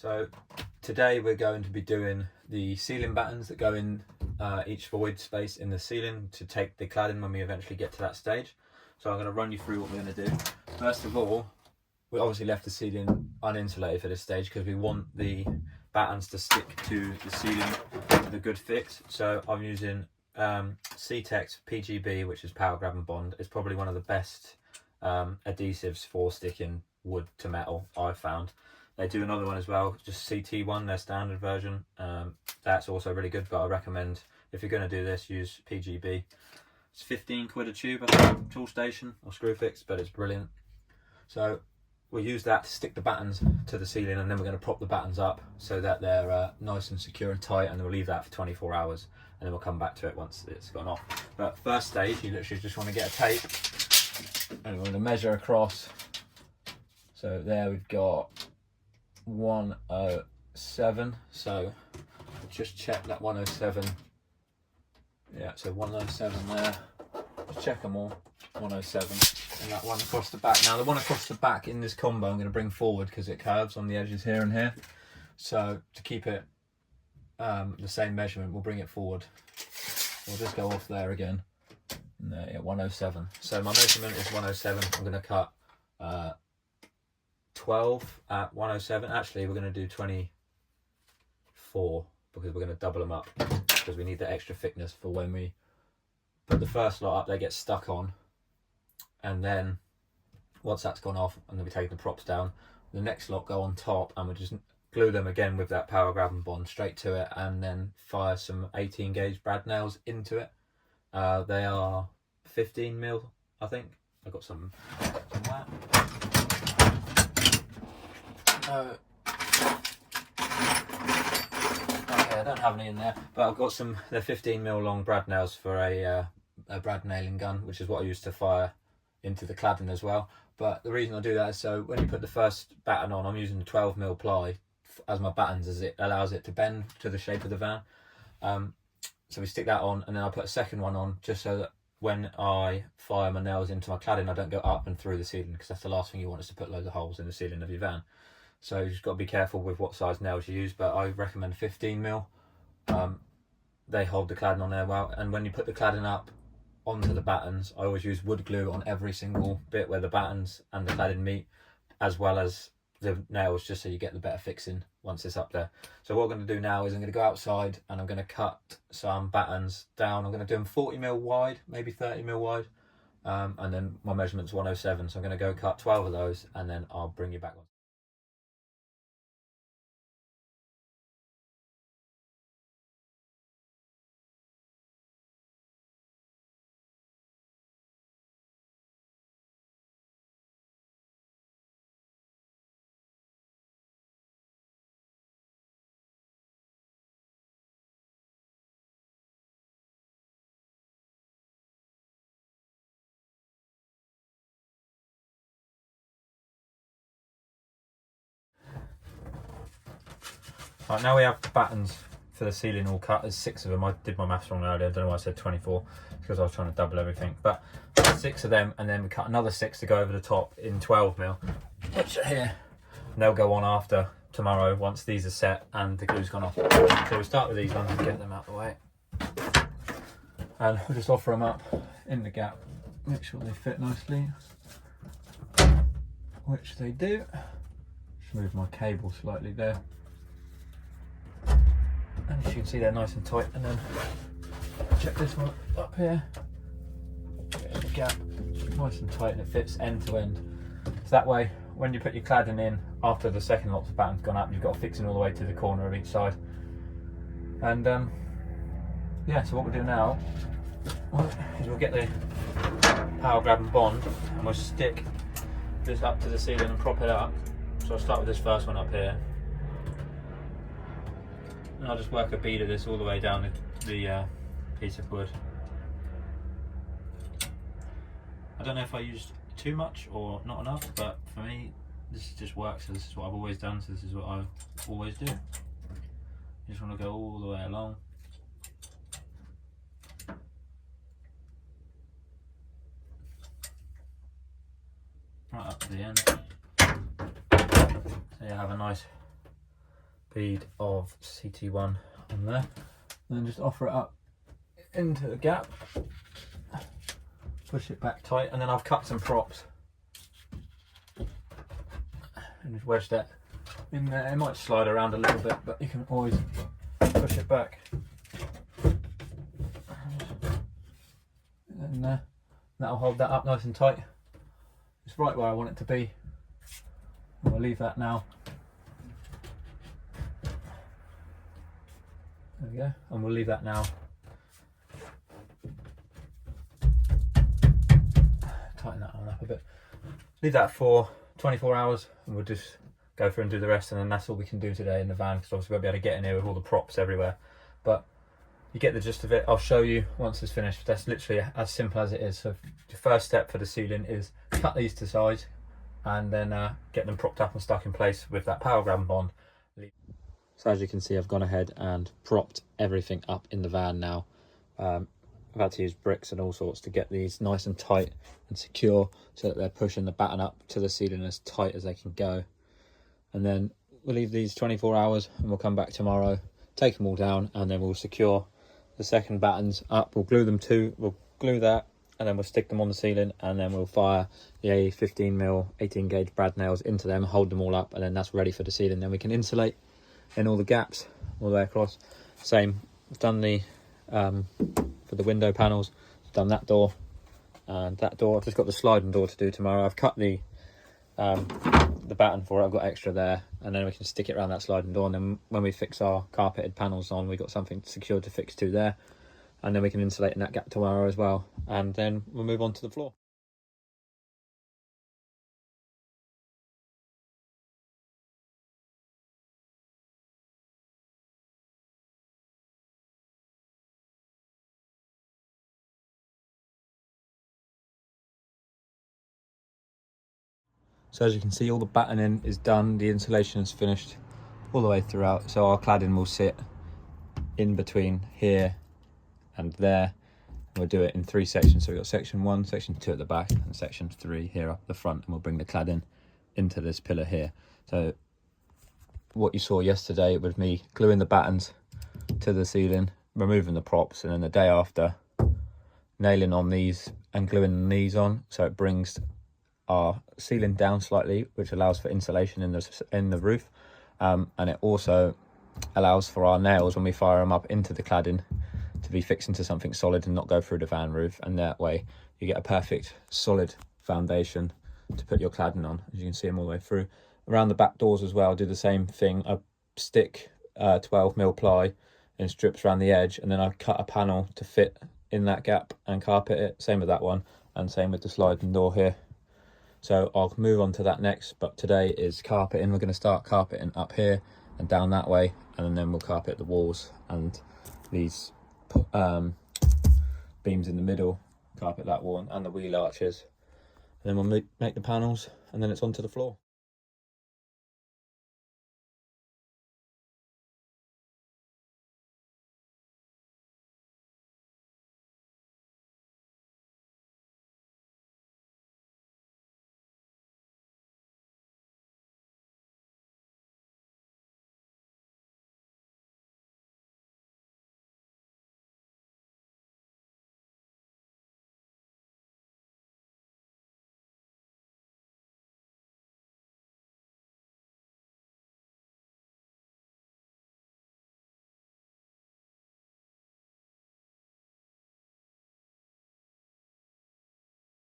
So today we're going to be doing the ceiling battens that go in each void space in the ceiling to take the cladding when we eventually get to that stage. So I'm going to run you through what we're going to do. First of all, we obviously left the ceiling uninsulated for this stage because we want the battens to stick to the ceiling with a good fix. So I'm using C-Tex PGB, which is power grab and bond. It's probably one of the best adhesives for sticking wood to metal I've found. They do another one as well, just CT1, their standard version. That's also really good, but I recommend, if you're going to do this, use PGB. It's 15 quid a tube, I think, tool station or screw fix, but it's brilliant. So we'll use that to stick the battens to the ceiling, and then we're going to prop the battens up so that they're nice and secure and tight, and then we'll leave that for 24 hours, and then we'll come back to it once it's gone off. But first stage, you literally just want to get a tape, and we're going to measure across. So there we've got 107, so just check that 107. Yeah, so 107 there. Just check them all. 107, and that one across the back. Now the one across the back in this combo I'm going to bring forward because it curves on the edges here and here. So to keep it the same measurement, we'll bring it forward. We'll just go off there again. And there, yeah, 107. So my measurement is 107. I'm going to cut 12 at 107. Actually, we're going to do 24 because we're going to double them up because we need the extra thickness for when we put the first lot up, they get stuck on. And then once that's gone off and then we take the props down, the next lot go on top, and we just glue them again with that power grab and bond straight to it, and then fire some 18 gauge brad nails into it. They are 15 mil, I think. I got some somewhere. Okay, I don't have any in there, but I've got some. They're 15 mil long brad nails for a brad nailing gun, which is what I use to fire into the cladding as well. But the reason I do that is so when you put the first batten on, I'm using the 12 mil ply as my battens, as it allows it to bend to the shape of the van. So we stick that on, and then I put a second one on just so that when I fire my nails into my cladding, I don't go up and through the ceiling, because that's the last thing you want, is to put loads of holes in the ceiling of your van. So you just got to be careful with what size nails you use, but I recommend 15 mil. They hold the cladding on there well, and when you put the cladding up onto the battens, I always use wood glue on every single bit where the battens and the cladding meet, as well as the nails, just so you get the better fixing once it's up there. So what I'm going to do now is I'm going to go outside and I'm going to cut some battens down. I'm going to do them 40 mil wide, maybe 30 mil wide, and then my measurement's 107, so I'm going to go cut 12 of those, and then I'll bring you back. Right, now we have battens for the ceiling all cut. There's 6 of them. I did my maths wrong earlier. I don't know why I said 24. It's because I was trying to double everything. But 6 of them, and then we cut another 6 to go over the top in 12 mil, which are here. And they'll go on after tomorrow once these are set and the glue's gone off. So we start with these ones and get them out of the way. And we'll just offer them up in the gap. Make sure they fit nicely, which they do. Just move my cable slightly there. And as you can see, they're nice and tight. And then check this one up here. Get the gap, nice and tight, and it fits end to end. So that way, when you put your cladding in after the second lot of batten's gone up, you've got fixing all the way to the corner of each side. And yeah, so what we'll do now is we'll get the power grab and bond, and we'll stick this up to the ceiling and prop it up. So I'll start with this first one up here. And I'll just work a bead of this all the way down the piece of wood. I don't know if I used too much or not enough, but for me this just works. So this is what I've always done, so this is what I always do. You just want to go all the way along. Right up to the end. So you have a nice bead of CT1 on there, and then just offer it up into the gap, push it back tight, and then I've cut some props and just wedge that in there. It might slide around a little bit, but you can always push it back in there. That'll hold that up nice and tight. It's right where I want it to be. I'll leave that now. There we go, and we'll leave that now. Tighten that one up a bit. Leave that for 24 hours, and we'll just go through and do the rest, and then that's all we can do today in the van, because obviously we won't be able to get in here with all the props everywhere. But you get the gist of it. I'll show you once it's finished. That's literally as simple as it is. So the first step for the ceiling is cut these to size, and then get them propped up and stuck in place with that power grab and bond. So as you can see, I've gone ahead and propped everything up in the van now. I've had to use bricks and all sorts to get these nice and tight and secure, so that they're pushing the batten up to the ceiling as tight as they can go. And then we'll leave these 24 hours, and we'll come back tomorrow, take them all down, and then we'll secure the second battens up. We'll glue them too. We'll glue that, and then we'll stick them on the ceiling, and then we'll fire the 15mm 18 gauge brad nails into them, hold them all up, and then that's ready for the ceiling. Then we can insulate in all the gaps all the way across. Same, we've done the for the window panels, done that door and that door. I've just got the sliding door to do tomorrow. I've cut the batten for it. I've got extra there, and then we can stick it around that sliding door, and then when we fix our carpeted panels on, we've got something secured to fix to there, and then we can insulate in that gap tomorrow as well, and then we'll move on to the floor. So as you can see, all the battening is done, the insulation is finished all the way throughout. So our cladding will sit in between here and there. And we'll do it in 3 sections. So we've got section 1, section 2 at the back, and section 3 here up the front. And we'll bring the cladding into this pillar here. So what you saw yesterday was me gluing the battens to the ceiling, removing the props, and then the day after nailing on these and gluing these on. So it brings our ceiling down slightly, which allows for insulation in the roof, and it also allows for our nails, when we fire them up into the cladding, to be fixed into something solid and not go through the van roof, and that way you get a perfect solid foundation to put your cladding on. As you can see them all the way through. Around the back doors as well, I do the same thing. I stick 12mm ply in strips around the edge, and then I cut a panel to fit in that gap and carpet it. Same with that one, and same with the sliding door here. So I'll move on to that next, but today is carpeting. We're going to start carpeting up here and down that way, and then we'll carpet the walls and these beams in the middle, carpet that wall and the wheel arches. And then we'll make the panels, and then it's onto the floor.